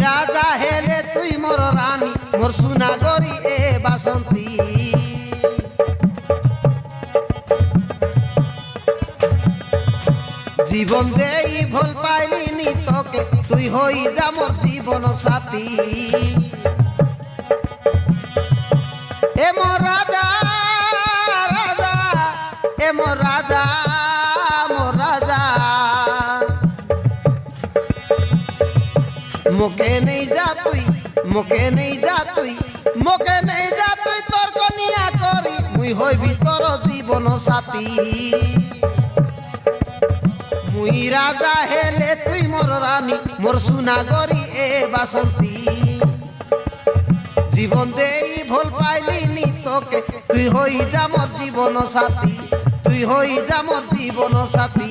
রাজা হেলে তুই মোর রানী মোর সুনাগরি এ বাসন্তী জীবন দেই ভুল পাইলিনি তোকে তুই হই যা মোর জীবন সাথী এ মোর রাজা রাজা এ মোর রাজা মোকে নেই যা তুই মোকে নেই যা তুই মোকে নেই যা তুই তোর কনিয়া করি মুই হইবি তোর জীবন সাথী মুই রাজা হেলে তুই মোর রানী মোর সুনাগরি এ বাসন্তী জীবন দেই ভুল পাইলিনি তোকে তুই হই যা মোর জীবন সাথী তুই হই যা মোর জীবন সাথী